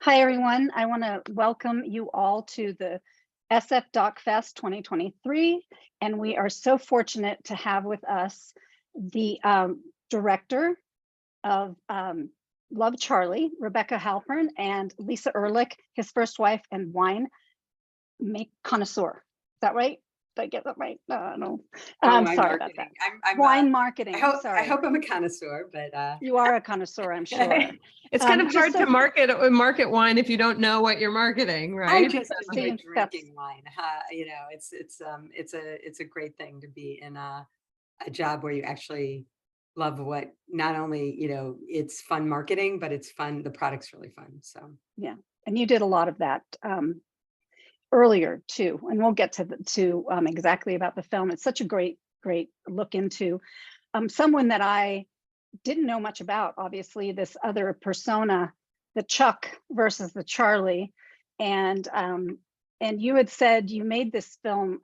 Hi, everyone. I want to welcome you all to the SF Doc Fest 2023. And we are so fortunate to have with us the director of Love, Charlie, Rebecca Halpern, and Lisa Ehrlich, his first wife and wine connoisseur. Is that right? Did I get that right? No. I'm Wine sorry about that. marketing. I'm Wine I marketing. hope Sorry. I'm a connoisseur, but You are a connoisseur, I'm sure. It's kind of hard so- to market wine if you don't know what you're marketing, I right? just enjoy See, that's- drinking wine. You know, it's a great thing to be in a job where you actually love what not only, it's fun marketing, but it's fun. The product's really fun. So Yeah, and you did a lot of that earlier too, and we'll get to exactly about the film. It's such a great look into someone that I didn't know much about. Obviously, this other persona, the Chuck versus the Charlie, and you had said you made this film,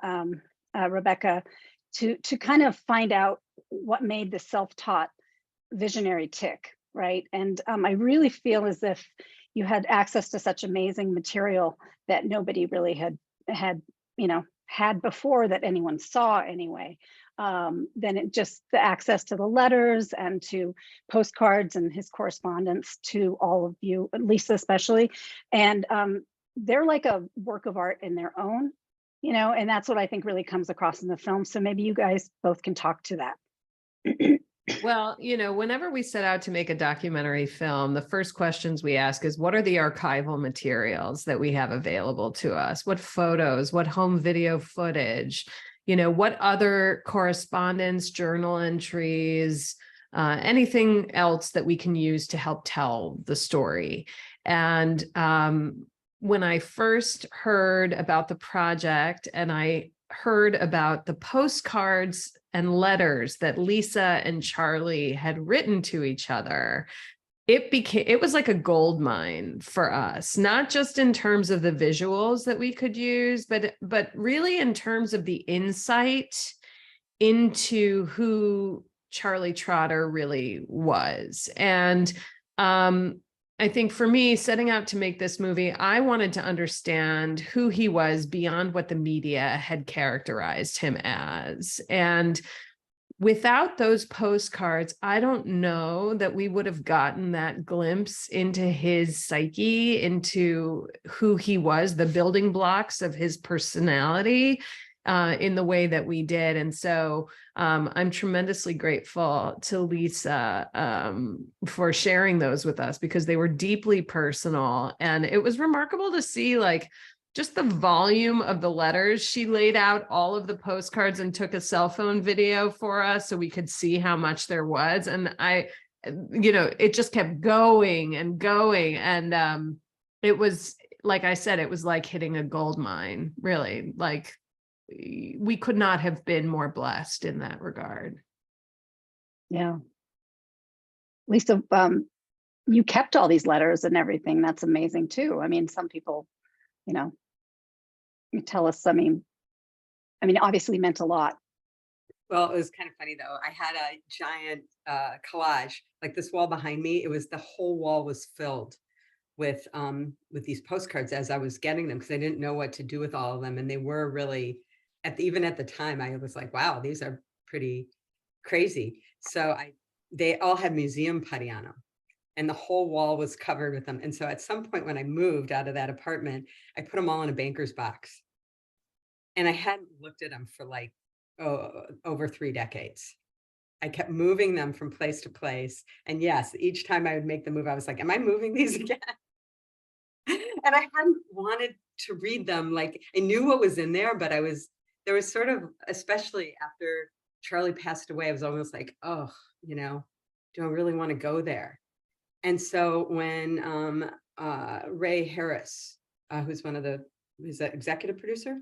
Rebecca, to kind of find out what made the self-taught visionary tick, right? And I really feel as if you had access to such amazing material that nobody really had had before, that anyone saw anyway. Then it just the access to the letters and to postcards and his correspondence to all of you, Lisa especially, and they're like a work of art in their own, and that's what I think really comes across in the film. So maybe you guys both can talk to that. Well, whenever we set out to make a documentary film, the first questions we ask is, what are the archival materials that we have available to us? What photos, what home video footage, what other correspondence, journal entries, anything else that we can use to help tell the story. And when I first heard about the project and I heard about the postcards and letters that Lisa and Charlie had written to each other, it was like a gold mine for us, not just in terms of the visuals that we could use, but really in terms of the insight into who Charlie Trotter really was. And I think for me, setting out to make this movie, I wanted to understand who he was beyond what the media had characterized him as. And without those postcards, I don't know that we would have gotten that glimpse into his psyche, into who he was, the building blocks of his personality, in the way that we did. And so I'm tremendously grateful to Lisa for sharing those with us, because they were deeply personal. And it was remarkable to see just the volume of the letters. She laid out all of the postcards and took a cell phone video for us so we could see how much there was. And it just kept going and going. And it was, like I said, it was like hitting a gold mine, really. We could not have been more blessed in that regard. Yeah. Lisa, you kept all these letters and everything. That's amazing too. I mean, some people, you tell us, I mean, obviously meant a lot. well, it was kind of funny though. I had a giant collage, like this wall behind me. The whole wall was filled with these postcards as I was getting them, because I didn't know what to do with all of them, and they were really even at the time I was like, wow, these are pretty crazy. So they all had museum putty on them, and the whole wall was covered with them. And so at some point when I moved out of that apartment, I put them all in a banker's box, and I hadn't looked at them for over 3 decades. I kept moving them from place to place. And yes, each time I would make the move, I was like, am I moving these again? And I hadn't wanted to read them. I knew what was in there, but there was sort of, especially after Charlie passed away, I was almost like, oh, do I really want to go there? And so when Ray Harris, who's who's the executive producer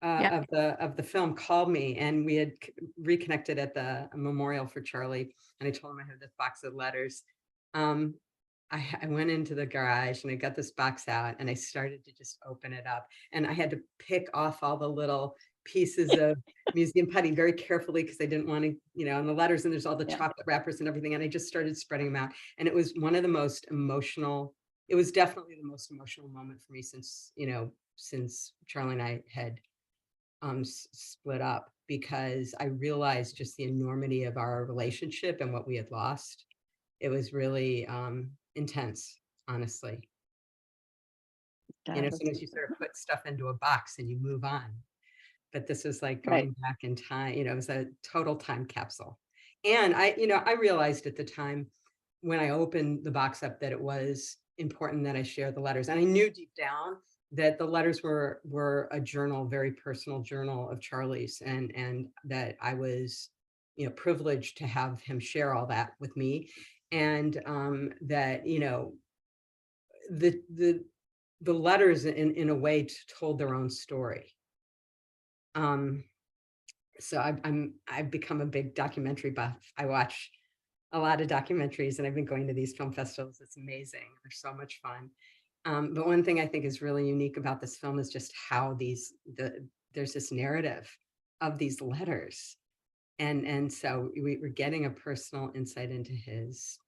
Yeah. of the film, called me, and we had reconnected at the memorial for Charlie, and I told him I had this box of letters. I went into the garage and I got this box out and I started to just open it up, and I had to pick off all the little pieces of museum putty very carefully, because I didn't want to, and the letters, and there's all the chocolate wrappers and everything. And I just started spreading them out. And it was one of the most emotional it was definitely the most emotional moment for me since, since Charlie and I had split up, because I realized just the enormity of our relationship and what we had lost. It was really intense, honestly. God, Sometimes you sort of put stuff into a box and you move on. But this is like right. going back in time, it was a total time capsule. And I realized at the time when I opened the box up that it was important that I share the letters. And I knew deep down that the letters were a journal, very personal journal of Charlie's, and that I was, privileged to have him share all that with me. And that, the letters in a way told their own story. So I've become a big documentary buff. I watch a lot of documentaries, and I've been going to these film festivals. It's amazing. They're so much fun. But one thing I think is really unique about this film is just how there's this narrative of these letters. And so we're getting a personal insight into his,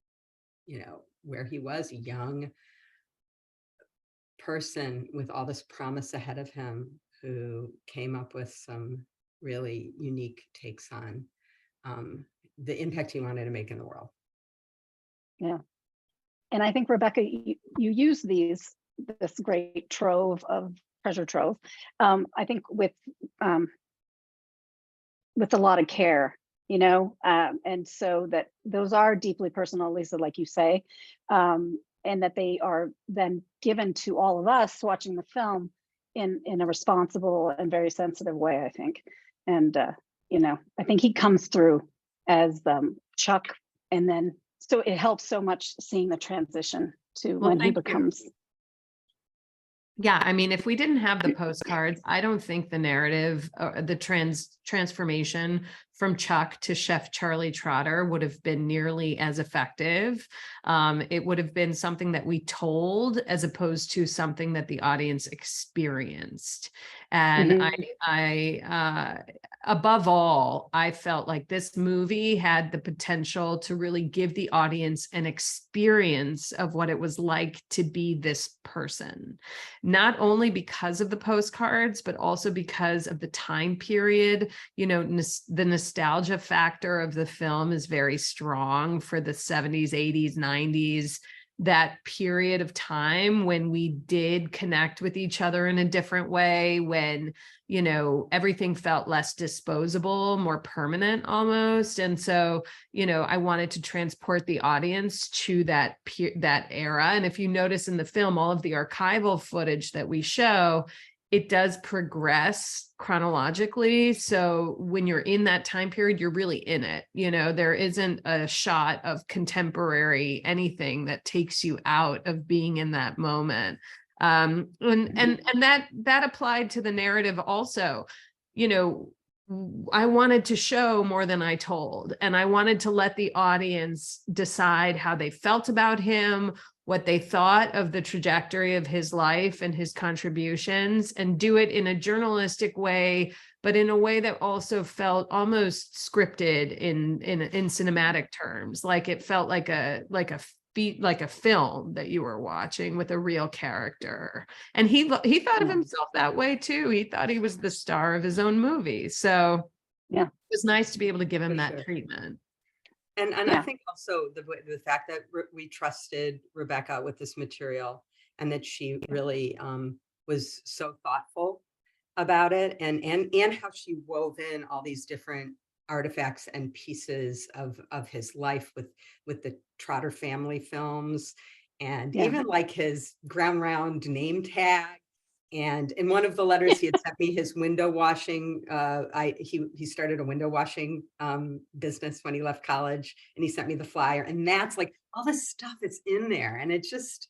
where he was a young person with all this promise ahead of him, who came up with some really unique takes on the impact he wanted to make in the world. Yeah. And I think, Rebecca, you use this great treasure trove, I think with a lot of care, and so that those are deeply personal, Lisa, like you say, and that they are then given to all of us watching the film in a responsible and very sensitive way, I think. And, I think he comes through as Chuck, and then so it helps so much seeing the transition to Well, when he thank you. becomes. Yeah, I mean, if we didn't have the postcards, I don't think the narrative, the transformation from Chuck to Chef Charlie Trotter would have been nearly as effective. It would have been something that we told as opposed to something that the audience experienced. And above all, I felt like this movie had the potential to really give the audience an experience of what it was like to be this person. Not only because of the postcards, but also because of the time period. The nostalgia factor of the film is very strong for the 70s, 80s, 90s, that period of time when we did connect with each other in a different way, when, everything felt less disposable, more permanent almost. And so, I wanted to transport the audience to that era. And if you notice in the film, all of the archival footage that we show, it does progress chronologically. So when you're in that time period, you're really in it. There isn't a shot of contemporary anything that takes you out of being in that moment. And that applied to the narrative also. I wanted to show more than I told, and I wanted to let the audience decide how they felt about him, what they thought of the trajectory of his life and his contributions, and do it in a journalistic way, but in a way that also felt almost scripted in cinematic terms. Like it felt like a film that you were watching with a real character. And he thought of himself that way too. He thought he was the star of his own movie. So Yeah, it was nice to be able to give him For that sure. treatment. And Yeah. I think also the fact that we trusted Rebecca with this material, and that she really was so thoughtful about it, and how she wove in all these different artifacts and pieces of his life with the Trotter family films, and even like his ground round name tag. And in one of the letters, he had sent me his window washing. He started a window washing business when he left college, and he sent me the flyer. And that's like all this stuff is in there, and it's just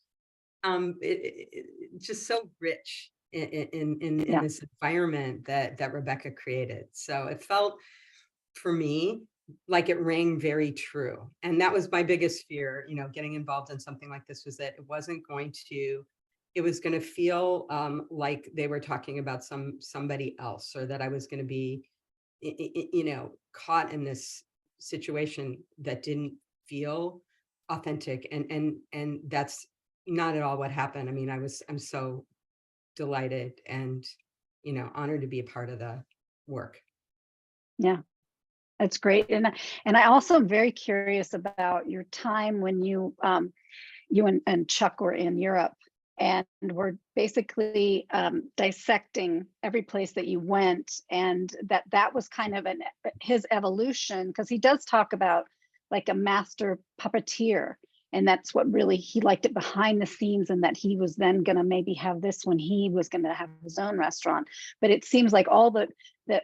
it's just so rich in this environment that Rebecca created. So it felt, for me, like it rang very true. And that was my biggest fear, getting involved in something like this, was that it was going to feel like they were talking about somebody else, or that I was going to be, caught in this situation that didn't feel authentic. And that's not at all what happened. I mean, I'm so delighted and, honored to be a part of the work. Yeah, that's great. And I also am very curious about your time when you and Chuck were in Europe and were basically dissecting every place that you went, and that was kind of his evolution, because he does talk about like a master puppeteer, and that's what really he liked it behind the scenes, and that he was then going to maybe have this when he was going to have his own restaurant. But it seems like all the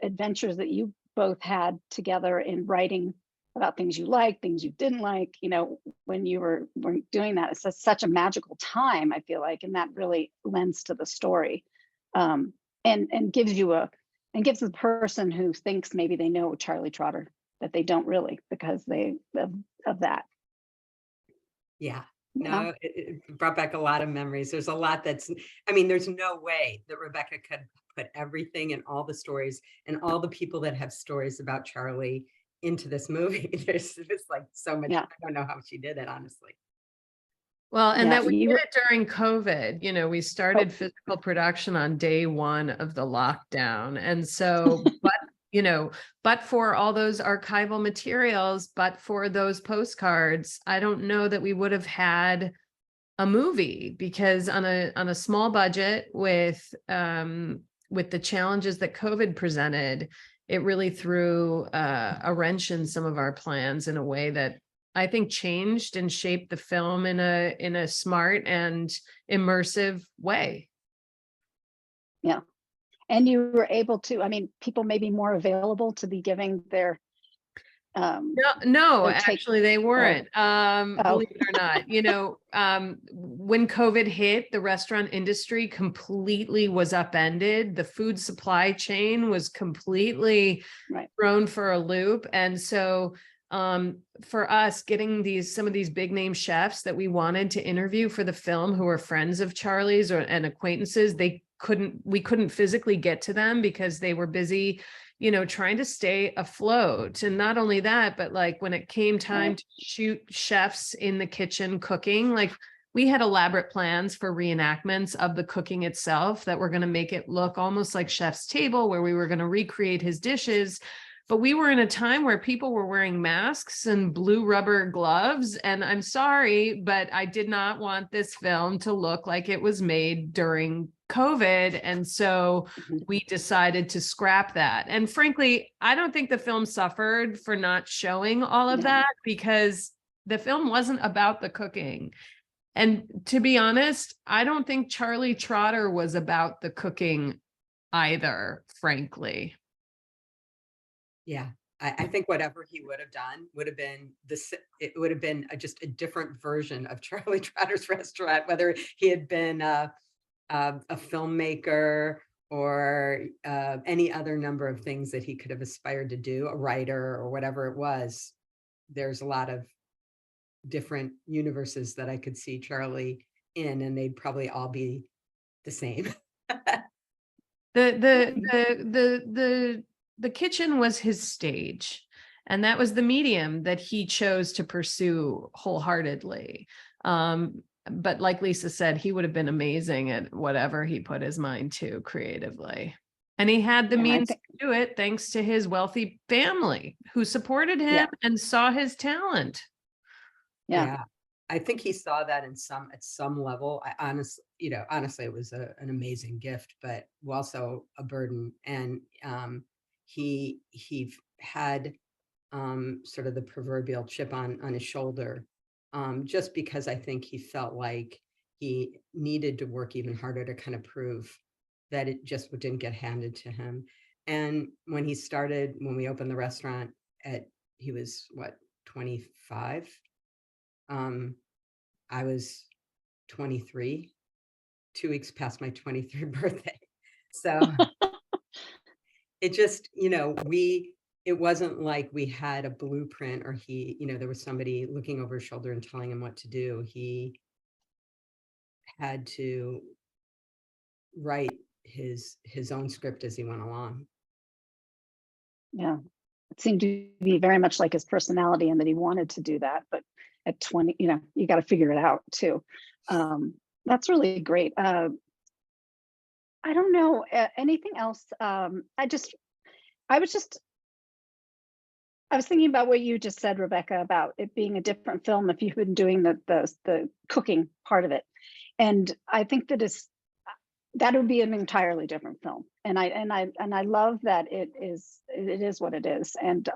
adventures that you both had together in writing about things you liked, things you didn't like, when you were doing that, it's such a magical time, I feel like, and that really lends to the story, and gives the person who thinks maybe they know Charlie Trotter that they don't really, because of that. Yeah. Yeah. No, it brought back a lot of memories. There's a lot I mean, there's no way that Rebecca could put everything and all the stories and all the people that have stories about Charlie into this movie. There's like so much. Yeah. I don't know how she did it, honestly. Well, and Yeah, that we you did were- it during COVID. We started physical production on day one of the lockdown. And so, but for all those archival materials, but for those postcards, I don't know that we would have had a movie, because on a small budget with the challenges that COVID presented, it really threw a wrench in some of our plans in a way that I think changed and shaped the film in a smart and immersive way. Yeah. And you were able to, I mean, people may be more available to be giving their No, their take. actually they weren't. Oh. Believe it or not, when COVID hit, the restaurant industry completely was upended. The food supply chain was completely Right. thrown for a loop. And so for us, getting some of these big name chefs that we wanted to interview for the film, who are friends of Charlie's and acquaintances, we couldn't physically get to them because they were busy, trying to stay afloat. And not only that, but like when it came time to shoot chefs in the kitchen cooking, like we had elaborate plans for reenactments of the cooking itself that were going to make it look almost like Chef's Table, where we were going to recreate his dishes. But we were in a time where people were wearing masks and blue rubber gloves. And I'm sorry, but I did not want this film to look like it was made during COVID. And so we decided to scrap that. And frankly, I don't think the film suffered for not showing all of that, because the film wasn't about the cooking. And to be honest, I don't think Charlie Trotter was about the cooking either, frankly. Yeah. I think whatever he would have done would have been it would have been just a different version of Charlie Trotter's Restaurant, whether he had been a filmmaker or any other number of things that he could have aspired to do, a writer or whatever it was. There's a lot of different universes that I could see Charlie in, and they'd probably all be the same. The kitchen was his stage, and that was the medium that he chose to pursue wholeheartedly. But like Lisa said, he would have been amazing at whatever he put his mind to creatively. And he had the means to do it thanks to his wealthy family who supported him and saw his talent. Yeah. I think he saw that at some level. Honestly, it was an amazing gift, but also a burden. And he had sort of the proverbial chip on his shoulder, just because I think he felt like he needed to work even harder to kind of prove that it just didn't get handed to him. And when we opened the restaurant he was what, 25? I was 23, 2 weeks past my 23rd birthday. So it just, it wasn't like we had a blueprint or there was somebody looking over his shoulder and telling him what to do. He had to write his own script as he went along. Yeah. It seemed to be very much like his personality, and that he wanted to do that. But at 20, you got to figure it out too. That's really great. I don't know anything else. I was thinking about what you just said, Rebecca, about it being a different film if you've been doing the cooking part of it. And I think that would be an entirely different film. And I love that it is what it is. And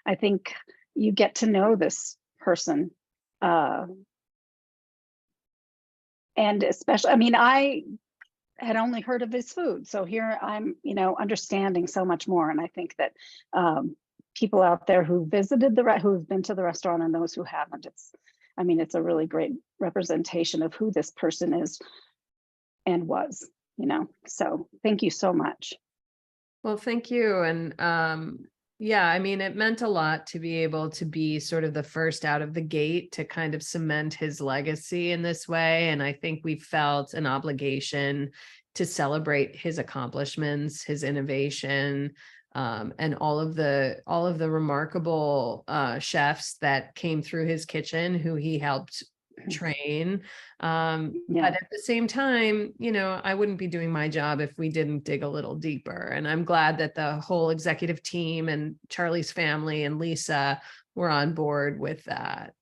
I think you get to know this person. And especially, I mean, I had only heard of his food. So here I'm, understanding so much more. And I think that people out there who who've been to the restaurant and those who haven't, it's a really great representation of who this person is and was, so thank you so much. Well, thank you. And yeah, it meant a lot to be able to be sort of the first out of the gate to kind of cement his legacy in this way. And I think we felt an obligation to celebrate his accomplishments, his innovation, and all of the remarkable chefs that came through his kitchen who he helped train. But at the same time, I wouldn't be doing my job if we didn't dig a little deeper. And I'm glad that the whole executive team and Charlie's family and Lisa were on board with that.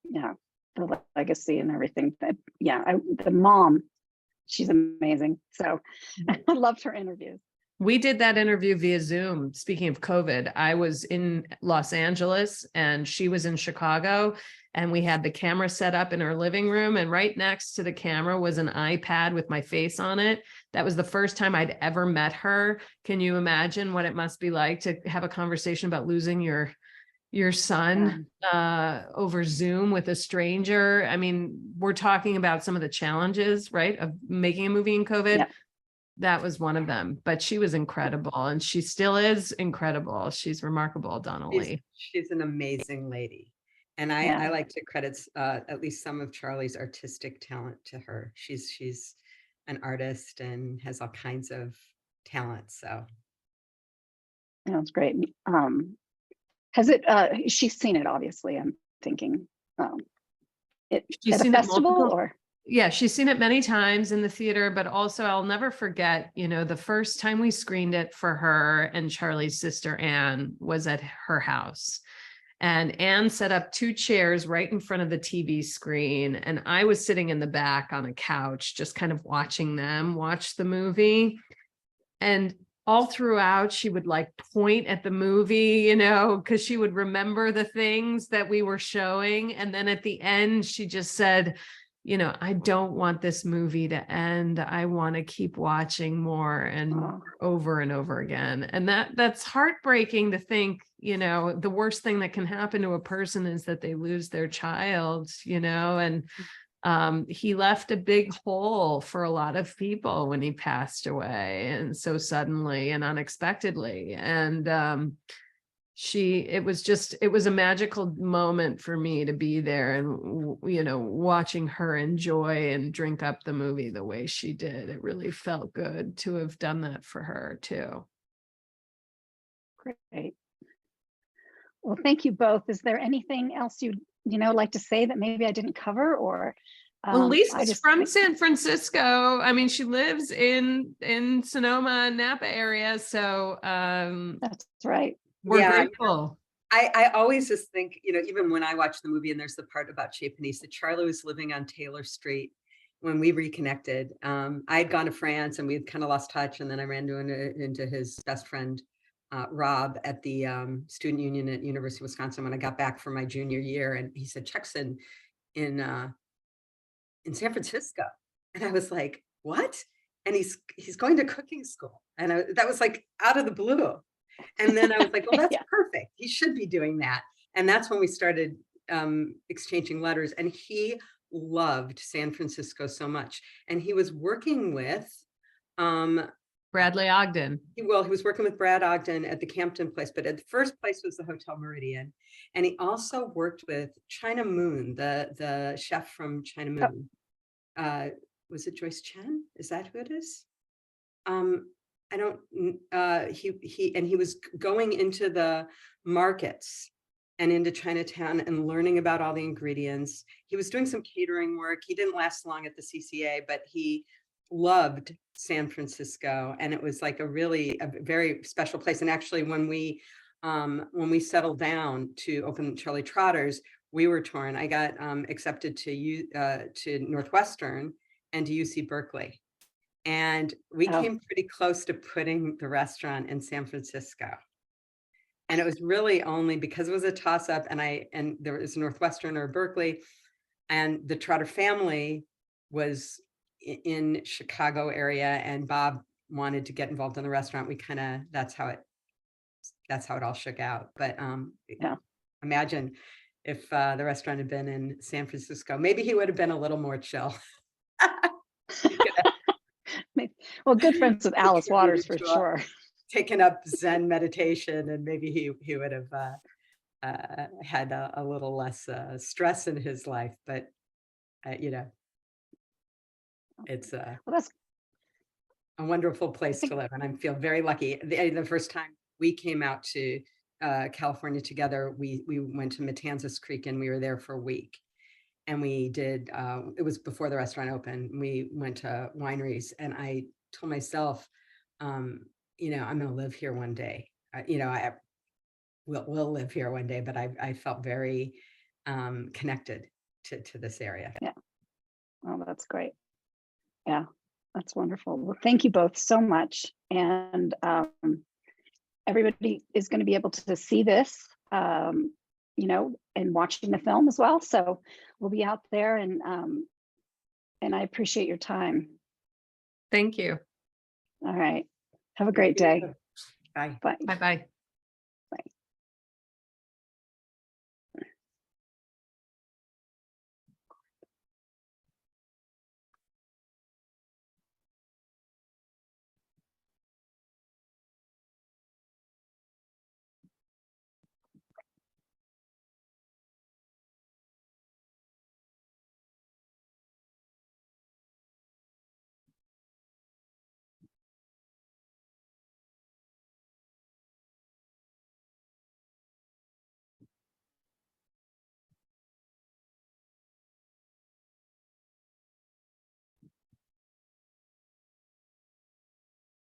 Yeah, the legacy and everything. The mom, she's amazing. So I loved her interviews. We did that interview via Zoom. Speaking of COVID, I was in Los Angeles and she was in Chicago, and we had the camera set up in our living room, and right next to the camera was an iPad with my face on it. That was the first time I'd ever met her. Can you imagine what it must be like to have a conversation about losing your son over Zoom with a stranger? We're talking about some of the challenges, right, of making a movie in COVID. Yeah. That was one of them, but she was incredible, and she still is incredible. She's remarkable, Donnelly. She's an amazing lady. And I like to credit at least some of Charlie's artistic talent to her. She's an artist and has all kinds of talent. So that's great. Has it? She's seen it, obviously. I'm thinking at a festival or. Yeah, she's seen it many times in the theater, but also I'll never forget, the first time we screened it for her and Charlie's sister Anne was at her house. And Anne set up 2 chairs right in front of the TV screen. And I was sitting in the back on a couch, just kind of watching them watch the movie. And all throughout, she would point at the movie, because she would remember the things that we were showing. And then at the end, she just said, I don't want this movie to end. I want to keep watching more and more over and over again. And that's heartbreaking to think, the worst thing that can happen to a person is that they lose their child, and he left a big hole for a lot of people when he passed away, and so suddenly and unexpectedly. And it was a magical moment for me to be there and, watching her enjoy and drink up the movie the way she did. It really felt good to have done that for her too. Great. Well, thank you both. Is there anything else you'd, like to say that maybe I didn't cover, or? Well, Lisa's from San Francisco. She lives in Sonoma, Napa area. So that's right. We're grateful. I always just think, even when I watch the movie and there's the part about Chez Panisse, that Charlie was living on Taylor Street when we reconnected. I had gone to France and we had kind of lost touch. And then I ran into his best friend, Rob, at the student union at University of Wisconsin when I got back for my junior year. And he said, Chuck's in San Francisco. And I was like, what? And he's going to cooking school. And that was out of the blue. And then I was like, well, that's perfect. He should be doing that. And that's when we started exchanging letters. And he loved San Francisco so much. And he was working with Bradley Ogden. He was working with Brad Ogden at the Campton place, but at the first place was the Hotel Meridian. And he also worked with China Moon, the chef from China Moon. Was it Joyce Chen? Is that who it is? I don't, he was going into the markets and into Chinatown and learning about all the ingredients. He was doing some catering work. He didn't last long at the CCA, but he loved San Francisco, and it was like a very special place. And actually, when we settled down to open Charlie Trotter's, we were torn. I got accepted to Northwestern and to UC Berkeley, and we Oh. came pretty close to putting the restaurant in San Francisco. And it was really only because it was a toss up, and there was Northwestern or Berkeley, and the Trotter family was in Chicago area, and Bob wanted to get involved in the restaurant. That's how it all shook out. But Yeah. imagine if the restaurant had been in San Francisco, maybe he would have been a little more chill. Well, good friends with Alice Waters for Contributed to sure. Taken up Zen meditation, and maybe he would have had a little less stress in his life. But it's Well, that's a wonderful place to live, and I feel very lucky. The first time we came out to California together, we went to Matanzas Creek, and we were there for a week. And we did, it was before the restaurant opened. We went to wineries, and I told myself, I'm going to live here one day. I will live here one day, but I felt very connected to this area. Yeah. Oh, that's great. Yeah, that's wonderful. Well, thank you both so much. And everybody is going to be able to see this, and watching the film as well. So we'll be out there, and I appreciate your time. Thank you. All right. Have a great day. Bye. Bye. Bye-bye.